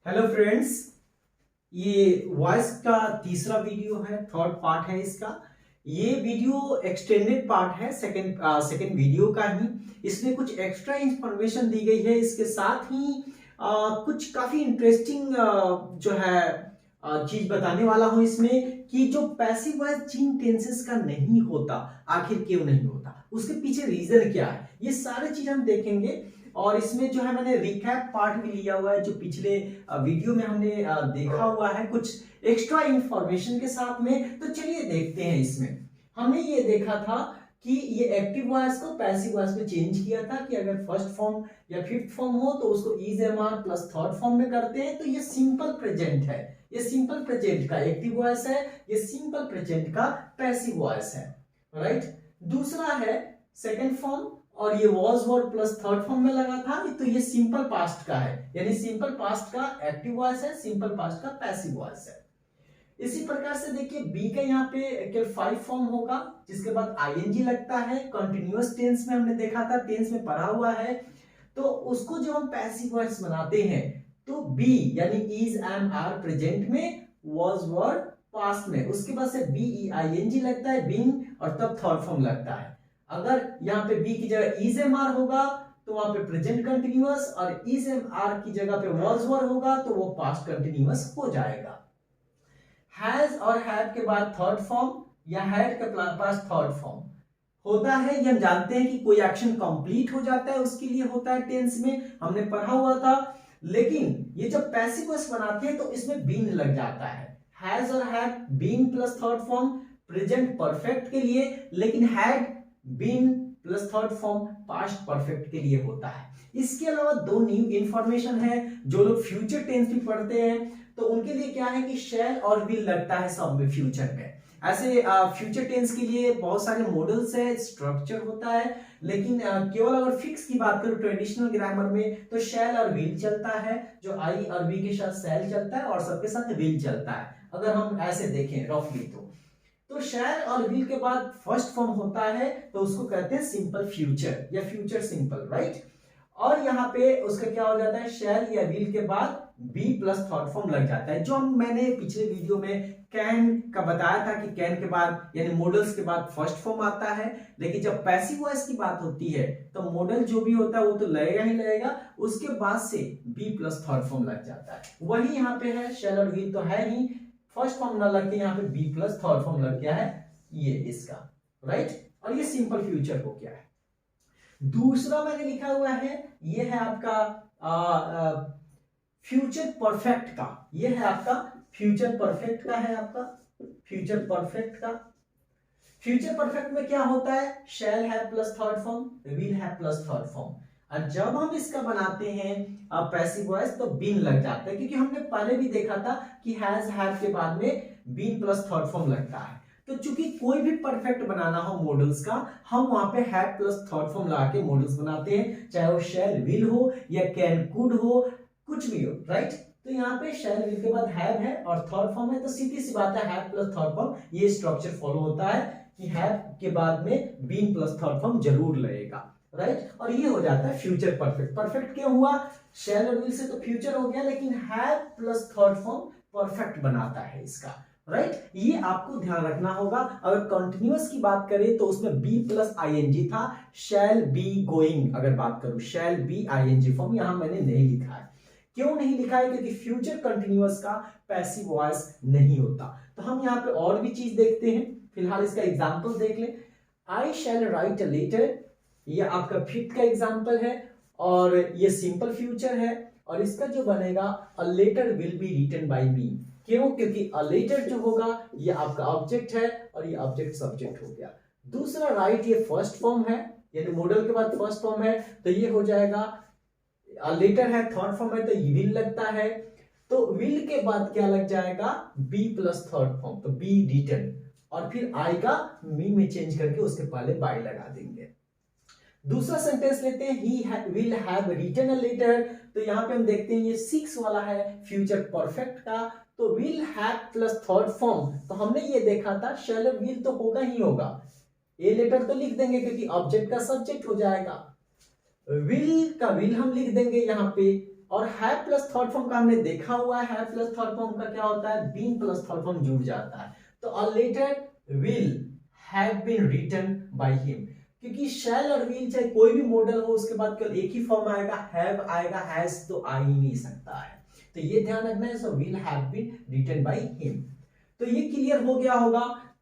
Hello friends, ये voice का तीसरा वीडियो है, थर्ड पार्ट है इसका। ये वीडियो एक्सटेंडेड पार्ट है, सेकंड वीडियो का ही। इसमें कुछ एक्स्ट्रा इंफॉर्मेशन दी गई है, इसके साथ ही कुछ काफी इंटरेस्टिंग जो है चीज बताने वाला हूं इसमें कि जो पैसिव वॉइस जिन टेंसेस का नहीं होता, आखिर क्यों नहीं होता, उसके पीछे रीजन क्या है, ये सारे चीज हम देखेंगे। और इसमें जो है मैंने रिकैप पार्ट भी लिया हुआ है, जो पिछले वीडियो में हमने देखा हुआ है कुछ एक्स्ट्रा इंफॉर्मेशन के साथ में। तो चलिए देखते हैं। इसमें हमने ये देखा था कि ये एक्टिव वॉइस को पैसिव वॉइस में चेंज किया था कि अगर फर्स्ट फॉर्म या फिफ्थ फॉर्म हो तो उसको is am are plus third form में करते हैं। तो ये सिंपल प्रेजेंट है, ये सिंपल प्रेजेंट का एक्टिव वॉइस है, ये सिंपल प्रेजेंट का पैसिव वॉइस है, राइट। दूसरा है सेकेंड फॉर्म, और ये was were plus third form में लगा था, तो ये सिंपल पास्ट का है, यानी सिंपल पास्ट का एक्टिव वॉइस है, सिंपल पास्ट का पैसिव वॉइस है। इसी प्रकार से देखिए बी का यहाँ पे केवल 5 फॉर्म होगा, जिसके बाद आईएनजी लगता है। कंटिन्यूअस टेंस में हमने देखा था, टेंस में पढ़ा हुआ है, तो उसको जो हम पैसिव वॉइस बनाते हैं तो बी यानी इज एम आर प्रेजेंट में, वॉज वर्ड पास्ट में, उसके बाद से B E I N G लगता है बीइंग, और तब थर्ड फॉर्म लगता है। अगर यहाँ पे बी की जगह इज एम आर होगा तो वहां पे प्रेजेंट कंटिन्यूअस, और इज एम आर की जगह पे वॉज वर होगा तो वो पास्ट कंटिन्यूअस हो जाएगा। हैज और हैव के बाद थर्ड फॉर्म या हैड के पास थर्ड फॉर्म होता है, ये हम जानते हैं कि कोई एक्शन कंप्लीट हो जाता है उसके लिए होता है टेंस में, हमने पढ़ा हुआ था। लेकिन ये जब पैसिव वॉइस बनाते हैं तो इसमें बीन लग जाता है। हैज और had been plus third form present perfect के लिए, लेकिन had been plus third form past perfect के लिए होता है। इसके अलावा दो न्यू इंफॉर्मेशन है, जो लोग फ्यूचर टेंस भी पढ़ते हैं तो उनके लिए क्या है कि शैल और विल लगता है सब में फ्यूचर में। ऐसे फ्यूचर टेंस के लिए बहुत सारे मॉडल्स है, स्ट्रक्चर होता है, लेकिन केवल अगर फिक्स की बात करूं ट्रेडिशनल ग्रामर में तो शैल और विल चलता है, जो आई और वी के साथ शैल चलता है और सबके साथ विल चलता है। अगर हम ऐसे देखें रफली तो शैल और विल के बाद फर्स्ट फॉर्म होता है तो उसको कहते हैं सिंपल फ्यूचर या फ्यूचर सिंपल, राइट। और यहाँ पे उसका क्या हो जाता है, शैल या विल के बाद बी प्लस थर्ड फॉर्म लग जाता है, जो मैंने पिछले वीडियो में कैन का बताया था कि कैन के बाद यानी मॉडल्स के बाद फर्स्ट फॉर्म आता है। लेकिन जब पैसिव वॉइस की बात होती है तो मॉडल जो भी होता है वो तो लगेगा ही लगेगा, उसके बाद से बी प्लस थर्ड फॉर्म लग जाता है। वही यहाँ पे है, शैल और विल तो है ही, फर्स्ट फॉर्म ना लग के यहाँ पे बी प्लस थर्ड फॉर्म लग गया है, ये इसका, राइट। और ये सिंपल फ्यूचर हो गया है। दूसरा मैंने लिखा हुआ है, ये है आपका फ्यूचर परफेक्ट का, ये है आपका फ्यूचर परफेक्ट का, है आपका फ्यूचर परफेक्ट का। फ्यूचर परफेक्ट में क्या होता है, shall have plus third form, will have plus third form, और जब हम इसका बनाते हैं पैसिव वॉइस तो बीन लग जाता है, क्योंकि हमने पहले भी देखा था कि हैज हैव के बाद में बीन प्लस थर्ड फॉर्म लगता है। तो चूंकि कोई भी परफेक्ट बनाना हो मॉडल्स का, हम वहां पे हैव प्लस थर्ड फॉर्म लगा के मॉडल्स बनाते हैं, चाहे वो शैल विल हो या कैन कुड हो, कुछ भी हो, राइट। तो यहाँ पे शैल विल के बाद हैव है और थर्ड फॉर्म है, तो सीधी सी बात है हैव प्लस थर्ड फॉर्म, ये स्ट्रक्चर फॉलो होता है कि हैव के बाद में बीन प्लस थर्ड फॉर्म जरूर लगेगा, राइट। और ये हो जाता है फ्यूचर परफेक्ट। परफेक्ट क्यों हुआ, शैल और विल से तो फ्यूचर हो गया, लेकिन have plus third form perfect बनाता है इसका, राइट। ये आपको ध्यान रखना होगा। अगर कंटिन्यूअस की बात करें तो उसमें बी प्लस आईएनजी था, शैल बी गोइंग अगर बात करूं, शैल बी आईएनजी फॉर्म यहां मैंने नहीं लिखा है। क्यों नहीं लिखा है, क्योंकि फ्यूचर कंटिन्यूअस का पैसिव वॉइस नहीं होता। तो हम यहाँ पे और भी चीज देखते हैं, फिलहाल इसका एग्जाम्पल देख ले। आई शैल राइट अ लेटर, ये आपका फिफ्थ का एग्जाम्पल है, और ये सिंपल फ्यूचर है, और इसका जो बनेगा a letter will be written by me. क्यों, क्योंकि अ लेटर जो होगा ये आपका ऑब्जेक्ट है और ये ऑब्जेक्ट सब्जेक्ट हो गया। दूसरा राइट ये फर्स्ट फॉर्म है, यानी मॉडल के बाद फर्स्ट फॉर्म है, तो ये हो जाएगा अ लेटर है, थर्ड फॉर्म है तो विल लगता है, तो विल के बाद क्या लग जाएगा, बी प्लस थर्ड फॉर्म, तो बी रिटन, और फिर आई का मी में चेंज करके उसके पहले बाय लगा देंगे। दूसरा सेंटेंस लेते हैं, he will have written a letter, तो यहां पे हम देखते हैं ये 6 वाला है फ्यूचर परफेक्ट का, तो will have plus third form, तो हमने ये देखा था शैल और विल तो होगा ही होगा, ए लेटर तो लिख देंगे क्योंकि ऑब्जेक्ट का सब्जेक्ट हो जाएगा, विल का विल हम लिख देंगे यहाँ पे, और हैव प्लस थर्ड फॉर्म का हमने देखा हुआ है, हैव प्लस थर्ड फॉर्म का क्या होता है, बीन प्लस थर्ड फॉर्म जुड़ जाता है। तो a letter will have been written by him, क्योंकि शैल और विल चाहे कोई भी मॉडल हो उसके बाद केवल एक ही फॉर्म आएगा, हैव आएगा, हैज तो आ ही नहीं सकता है। तो ये ध्यान रखना है, so will have been written by him. तो ये क्लियर हो गया होगा।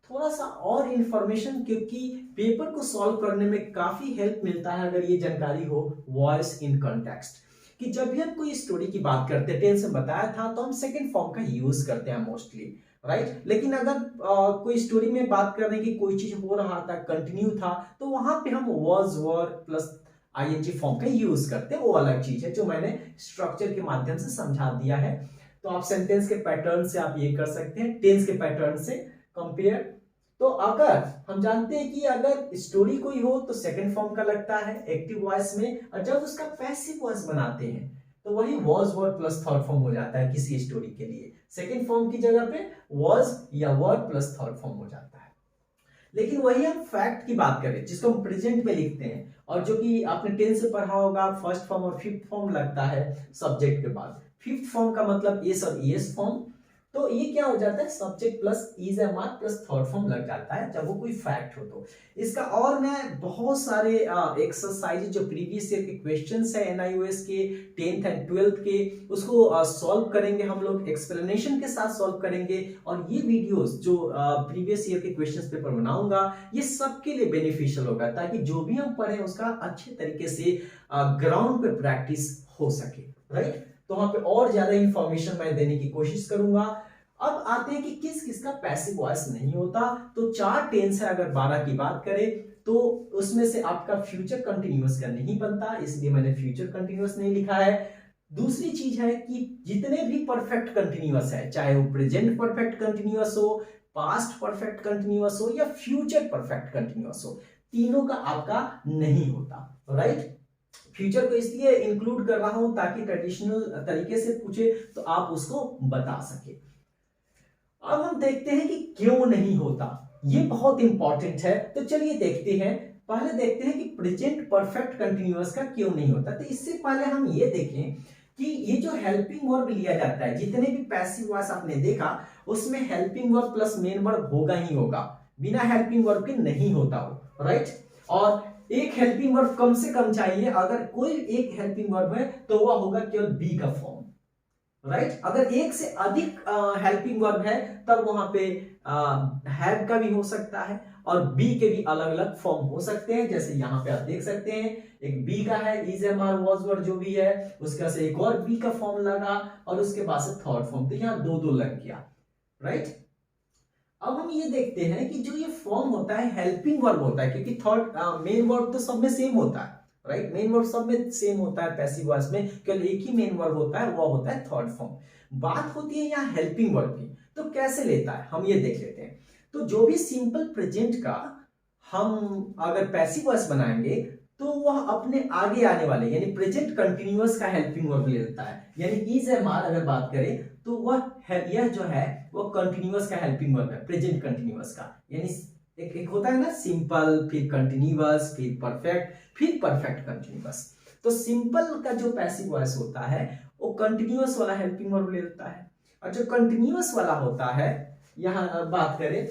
थोड़ा सा और इंफॉर्मेशन, क्योंकि पेपर को सॉल्व करने में काफी हेल्प मिलता है अगर ये जानकारी हो, वॉइस इन कॉन्टेक्स्ट, कि जब भी हम कोई स्टोरी की बात करते हैं, टेंस में बताया था, तो हम सेकंड फॉर्म का यूज करते हैं मोस्टली, राइट। लेकिन अगर कोई स्टोरी में बात कर रहे हैं कि कोई चीज हो रहा था, कंटिन्यू था, तो वहां पे हम was were plus ING form का यूज करते हैं। वो अलग चीज है जो मैंने स्ट्रक्चर के माध्यम से समझा दिया है। तो आप सेंटेंस के पैटर्न से आप ये कर सकते हैं, टेंस के पैटर्न से कंपेयर। तो अगर हम जानते हैं कि अगर स्टोरी कोई हो तो सेकंड फॉर्म का लगता है एक्टिव वॉइस में, और जब उसका पैसिव वॉइस बनाते हैं तो वही was were plus third form हो जाता है किसी स्टोरी के लिए। सेकंड फॉर्म की जगह पे वॉज या वर्ड प्लस थर्ड फॉर्म हो जाता है। लेकिन वही हम फैक्ट की बात करें जिसको हम प्रेजेंट में लिखते हैं, और जो कि आपने टेंस से पढ़ा होगा, फर्स्ट फॉर्म और फिफ्थ फॉर्म लगता है सब्जेक्ट के बाद। फिफ्थ फॉर्म का मतलब एस और ईएस फॉर्म। तो ये क्या हो जाता है, subject plus is am are plus third form लग जाता है जब वो कोई फैक्ट हो। तो इसका और मैं बहुत सारे एक्सरसाइज जो प्रीवियस ईयर के क्वेश्चंस है एनआईओएस के 10th एंड 12th के, उसको सॉल्व करेंगे हम लोग, एक्सप्लेनेशन के साथ सॉल्व करेंगे। और ये वीडियोस जो प्रीवियस ईयर के क्वेश्चंस पेपर बनाऊंगा, ये सबके लिए बेनिफिशियल होगा, ताकि जो भी हम पढ़ें उसका अच्छे तरीके से ग्राउंड पे प्रैक्टिस हो सके, राइट। तो वहां पे और ज्यादा इंफॉर्मेशन मैं देने की कोशिश करूंगा। अब आते हैं कि किस किस का पैसिव वॉइस नहीं होता। तो 4 टेंस है, अगर 12 की बात करें तो उसमें से आपका फ्यूचर कंटिन्यूअस का नहीं बनता, इसलिए मैंने फ्यूचर कंटिन्यूअस नहीं लिखा है। दूसरी चीज है कि जितने भी परफेक्ट कंटिन्यूअस है, चाहे वो प्रेजेंट परफेक्ट कंटिन्यूअस हो, पास्ट परफेक्ट कंटिन्यूअस हो या फ्यूचर परफेक्ट कंटिन्यूअस हो, तीनों का आपका नहीं होता, राइट। फ्यूचर को इसलिए इंक्लूड कर रहा हूं ताकि ट्रेडिशनल तरीके से पूछे तो आप उसको बता सके। अब हम देखते हैं कि क्यों नहीं होता, ये बहुत इंपॉर्टेंट है। तो चलिए देखते हैं, पहले देखते हैं कि प्रेजेंट परफेक्ट कंटिन्यूअस का क्यों नहीं होता। तो इससे पहले हम ये देखें कि ये जो हेल्पिंग वर्ब लिया जाता है, जितने भी पैसिव वॉइस आपने देखा उसमें helping verb plus main verb होगा ही होगा, बिना हेल्पिंग वर्ब के नहीं होता हो, राइट। और एक हेल्पिंग वर्ब कम से कम चाहिए, अगर कोई एक हेल्पिंग वर्ब है तो वह होगा केवल बी का फॉर्म, राइट। अगर एक से अधिक हेल्पिंग वर्ब है तब वहां पे हैव का भी हो सकता है, और बी के भी अलग अलग फॉर्म हो सकते हैं। जैसे यहां पे आप देख सकते हैं, एक बी का है is am are was were जो भी है, उसका से एक और बी का फॉर्म लगा, और उसके बाद से थर्ड फॉर्म। तो यहां दो दो लग गया, राइट। अब हम ये देखते हैं कि जो ये फॉर्म होता है हेल्पिंग वर्ब होता है, क्योंकि थर्ड मेन वर्ब तो सब में सेम होता है, राइट। मेन वर्ब सब में सेम होता है, पैसिव वॉइस में केवल एक ही मेन वर्ब होता है, वो होता है थर्ड फॉर्म। बात होती है यहाँ हेल्पिंग वर्ब की, तो कैसे लेता है हम ये देख लेते हैं। तो जो भी सिंपल प्रेजेंट का हम अगर पैसिव वॉइस बनाएंगे तो वह अपने आगे आने वाले यानी प्रेजेंट कंटिन्यूअस का हेल्पिंग वर्ब लेता है। यानी इज एम आर अगर बात करें तो वह यह जो है वो कंटिन्यूअस का हेल्पिंग वर्ब है, प्रेजेंट कंटिन्यूअस का। यानी एक होता है ना सिंपल, फिर कंटिन्यूअस, फिर परफेक्ट, फिर परफेक्ट कंटिन्यूअस। तो सिंपल का जो पैसिव वॉइस होता है वो कंटिन्यूअस वाला हेल्पिंग वर्ब लेता है, और जो कंटिन्यूअस वाला होता है, यहां बात करें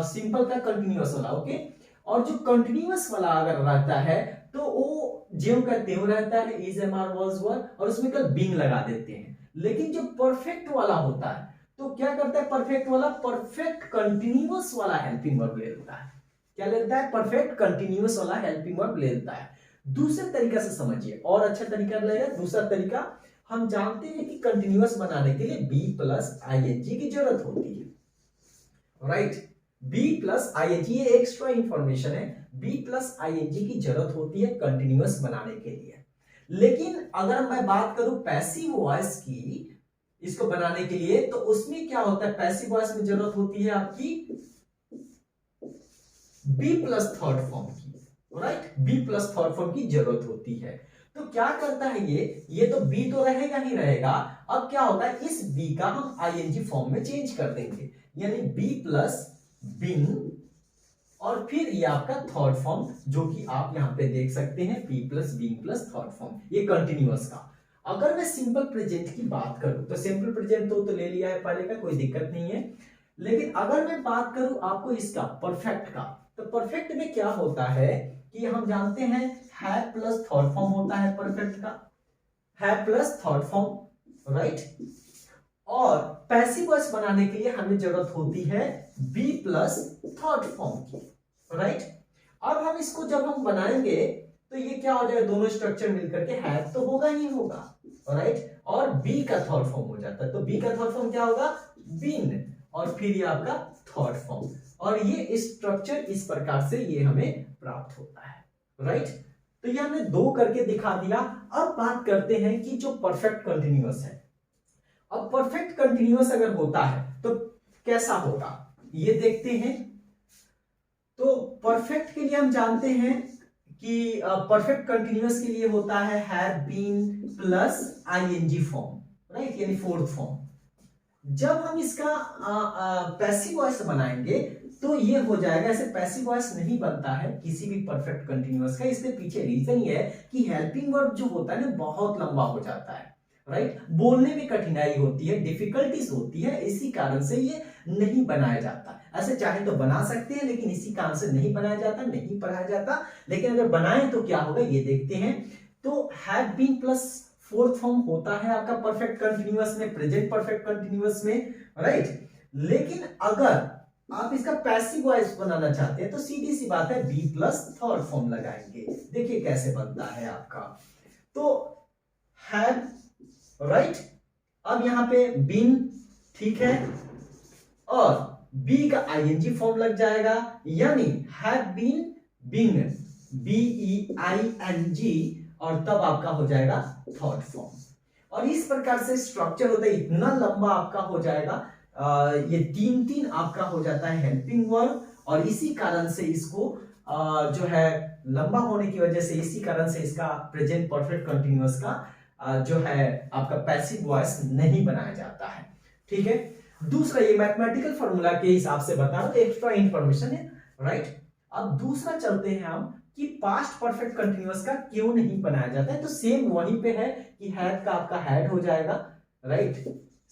सिंपल का कंटिन्यूअस वाला, ओके। और जो कंटिन्यूअस वाला अगर रहता है तो वो ज्यों का त्यों रहता है, is am are was were, और उसमें कल बीइंग लगा देते हैं। लेकिन जो परफेक्ट वाला होता है तो क्या करता है, परफेक्ट वाला परफेक्ट कंटिन्यूअस वाला हेल्पिंग वर्ब ले लेता है। क्या लेता है, परफेक्ट कंटिन्यूअस वाला हेल्पिंग वर्ब ले लेता है। दूसरे तरीका से समझिए, और अच्छा तरीका लगेगा। दूसरा तरीका, हम जानते हैं कि कंटिन्यूअस बनाने के लिए बी प्लस आईएनजी की जरूरत होती है, राइट। बी प्लस आईएनजी, ये एक्स्ट्रा इंफॉर्मेशन है, बी प्लस आईएनजी की जरूरत होती है कंटिन्यूअस बनाने के लिए। लेकिन अगर मैं बात करूं पैसिव वॉइस की, इसको बनाने के लिए, तो उसमें क्या होता है, पैसिव वॉइस में जरूरत होती है आपकी बी प्लस थर्ड फॉर्म की, right. Be plus third form की जरूरत होती है। तो क्या करता है ये तो बी तो रहेगा ही रहेगा। अब क्या होगा, इस बी का हम आईएनजी फॉर्म में चेंज कर देंगे, यानी बी प्लस बिन, और फिर ये आपका थर्ड फॉर्म जो कि आप यहां पे देख सकते हैं, be plus being plus third form, ये कंटिन्यूअस का। अगर मैं सिंपल प्रेजेंट की बात करूं तो सिंपल प्रेजेंट तो ले लिया है पहले का, कोई दिक्कत नहीं है। लेकिन अगर मैं बात करूं आपको इसका परफेक्ट का, तो परफेक्ट में क्या होता है कि हम जानते हैं हैव प्लस थर्ड फॉर्म होता है परफेक्ट का, have plus third form, right. और पैसिव वॉइस बनाने के लिए हमें जरूरत होती है बी प्लस थर्ड फॉर्म की, राइट। अब हम इसको जब हम बनाएंगे तो ये क्या हो जाएगा, दोनों स्ट्रक्चर मिलकर के हैव तो होगा ही होगा, राइट। और बी का थर्ड फॉर्म हो जाता है, तो बी का थर्ड फॉर्म क्या होगा, बीन, और फिर ये आपका थर्ड फॉर्म, और ये स्ट्रक्चर इस प्रकार से ये हमें प्राप्त होता है, राइट। तो ये हमने दो करके दिखा दिया। अब बात करते हैं कि जो परफेक्ट कंटिन्यूअस है, अब परफेक्ट कंटिन्यूअस अगर होता है तो कैसा होगा ये देखते हैं। तो परफेक्ट के लिए हम जानते हैं कि परफेक्ट कंटिन्यूअस के लिए होता है have been plus ING form, right, यानी फोर्थ फॉर्म। जब हम इसका पैसिव वॉइस बनाएंगे तो ये हो जाएगा, ऐसे पैसिव वॉइस नहीं बनता है किसी भी परफेक्ट कंटिन्यूअस का। इसके पीछे रीजन ये है कि हेल्पिंग वर्ब जो होता है ना बहुत लंबा हो जाता है, राइट, बोलने में कठिनाई होती है, डिफिकल्टीज होती है, इसी कारण से ये नहीं बनाया जाता। ऐसे चाहे तो बना सकते हैं लेकिन इसी कारण से नहीं बनाया जाता, नहीं पढ़ाया जाता। लेकिन अगर बनाए तो क्या होगा ये देखते हैं। तो have been plus fourth form होता है आपका परफेक्ट कंटिन्यूअस में, प्रेजेंट परफेक्ट कंटिन्यूअस में, राइट। लेकिन अगर आप इसका पैसिव वॉइस बनाना चाहते हैं तो सीधी सी बात है बी प्लस थर्ड फॉर्म लगाएंगे। देखिए कैसे बनता है आपका, तो हैव, राइट। अब यहां पे बीन, ठीक है, और बी का आईएनजी फॉर्म लग जाएगा, यानी हैव बीन बीन, BEING, और तब आपका हो जाएगा थर्ड फॉर्म। और इस प्रकार से स्ट्रक्चर होता है, इतना लंबा आपका हो जाएगा, ये तीन तीन आपका हो जाता है हेल्पिंग वर्ब, और इसी कारण से इसको जो है लंबा होने की वजह से, इसी कारण से इसका प्रेजेंट परफेक्ट कंटिन्यूअस का जो है आपका पैसिव वॉइस नहीं बनाया जाता है, ठीक है। दूसरा, ये मैथमेटिकल फॉर्मूला के हिसाब से बता रहा हूं, एक्स्ट्रा इंफॉर्मेशन है, राइट। अब दूसरा चलते हैं हम कि पास्ट परफेक्ट कंटिन्यूअस का क्यों नहीं बनाया जाता है। तो सेम वहीं पे है कि हैड का आपका हैड हो जाएगा, राइट,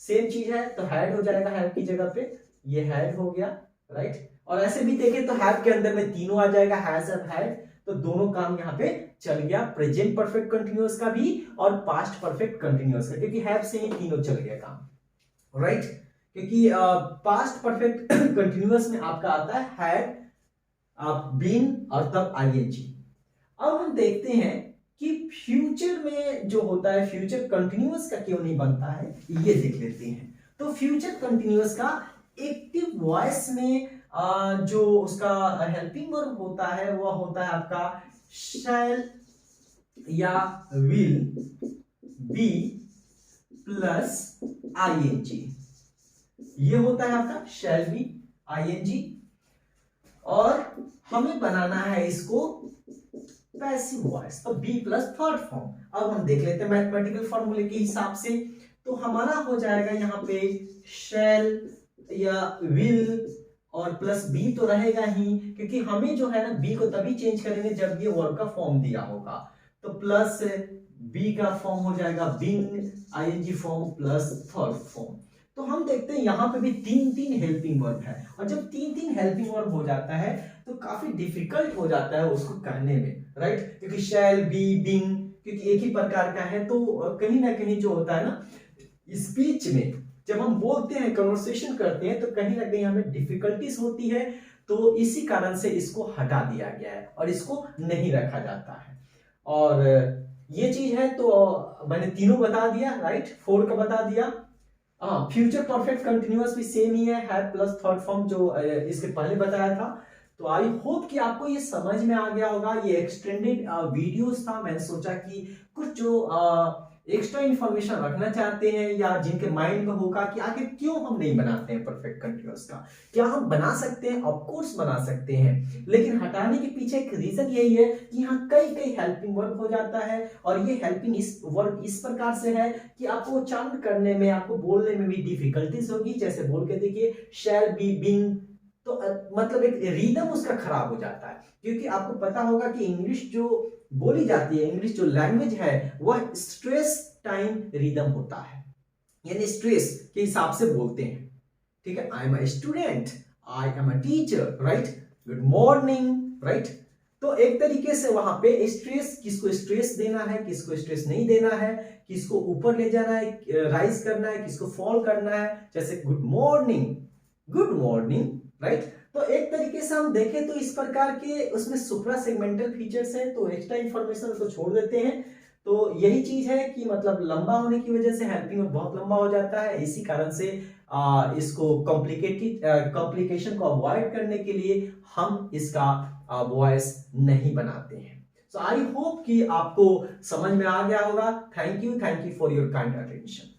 सेम चीज है तो हैड हो जाएगा, हैड की जगह पे ये हैड हो गया, राइट। और ऐसे भी देखें तो हैव के अंदर में तीनों आ जाएगा, हैज एंड हैड, तो दोनों काम यहाँ पे चल गया, प्रेजेंट परफेक्ट कंटिन्यूअस का भी और पास्ट परफेक्ट कंटिन्यूअस का, क्योंकि हैव से ही तीनों चल गया काम, राइट। क्योंकि पास्ट परफेक्ट कंटिन्यूअस में आपका आता है हैड, बीन और तब आईएनजी। अब हम देखते हैं कि फ्यूचर में जो होता है, फ्यूचर कंटिन्यूअस का क्यों नहीं बनता है, ये देख लेते हैं। तो फ्यूचर कंटिन्यूअस का एक्टिव वॉइस में जो उसका हेल्पिंग वर्ब होता है वो होता है आपका शैल या विल बी प्लस आईएनजी, ये होता है आपका शैल बी आईएनजी। और हमें बनाना है इसको पैसिव वॉइस, तो बी प्लस थर्ड फॉर्म। अब हम देख लेते हैं मैथमेटिकल फॉर्मूले के हिसाब से, तो हमारा हो जाएगा यहाँ पे शैल या विल और प्लस बी तो रहेगा ही, क्योंकि हमें जो है ना बी को तभी चेंज करेंगे जब ये वर्ब का फॉर्म दिया होगा। तो प्लस बी का फॉर्म हो जाएगा being, ING form plus third form. तो हम देखते हैं यहाँ पे भी तीन तीन हेल्पिंग वर्ब है, और जब तीन तीन हेल्पिंग वर्ब हो जाता है तो काफी डिफिकल्ट हो जाता है उसको कहने में, राइट। क्योंकि शैल बी बीइंग, क्योंकि एक ही प्रकार का है, तो कहीं ना कहीं जो होता है ना स्पीच में, जब हम बोलते हैं, कन्वर्सेशन करते हैं, तो कहीं ना कहीं हमें डिफिकल्टीज होती है, तो इसी कारण से इसको हटा दिया गया है और इसको नहीं रखा जाता है। और ये चीज है, तो मैंने तीनों बता दिया, राइट, फोर का बता दिया। फ्यूचर परफेक्ट कंटिन्यूअस भी सेम ही है, हैव प्लस थर्ड फॉर्म जो इसके पहले बताया था। तो आई होप कि आपको ये समझ में आ गया होगा। ये एक्सटेंडेड वीडियोस था, मैंने सोचा कि कुछ जो एक्स्ट्रा इंफॉर्मेशन रखना चाहते हैं या जिनके माइंड में होगा कि आखिर क्यों हम नहीं बनाते हैं परफेक्ट कंटिन्यूअस का, क्या हम बना सकते हैं, ऑफ कोर्स बना सकते हैं, लेकिन हटाने के पीछे एक रीजन यही है कि यहाँ कई कई हेल्पिंग वर्ब हो जाता है, और ये हेल्पिंग वर्ब इस प्रकार से है कि आपको उच्चारण करने में, आपको बोलने में भी डिफिकल्टीज होगी। जैसे बोल के देखिए शैल बी बीइंग, तो मतलब एक रिदम उसका खराब हो जाता है, क्योंकि आपको पता होगा कि इंग्लिश जो बोली जाती है, इंग्लिश जो लैंग्वेज है वह स्ट्रेस टाइम रिदम होता है, यानी स्ट्रेस के हिसाब से बोलते हैं। ठीक है, I am a student, I am a teacher, right, good morning, right. तो एक तरीके से वहां पे स्ट्रेस, किसको स्ट्रेस देना है, किसको स्ट्रेस नहीं देना है, किसको ऊपर ले जाना है, राइज करना है, किसको फॉल करना है, जैसे good morning, good morning, right. तो एक तरीके से हम देखें तो इस प्रकार के उसमें सुप्रा सेगमेंटल फीचर्स हैं, तो एक्स्ट्रा इंफॉर्मेशन को छोड़ देते हैं। तो यही चीज है कि मतलब लंबा होने की वजह से हेल्पिंग में बहुत लंबा हो जाता है, इसी कारण से इसको कॉम्प्लिकेशन को अवॉइड करने के लिए हम इसका वॉइस नहीं बनाते हैं। सो आई होप कि आपको समझ में आ गया होगा। Thank you for your kind attention.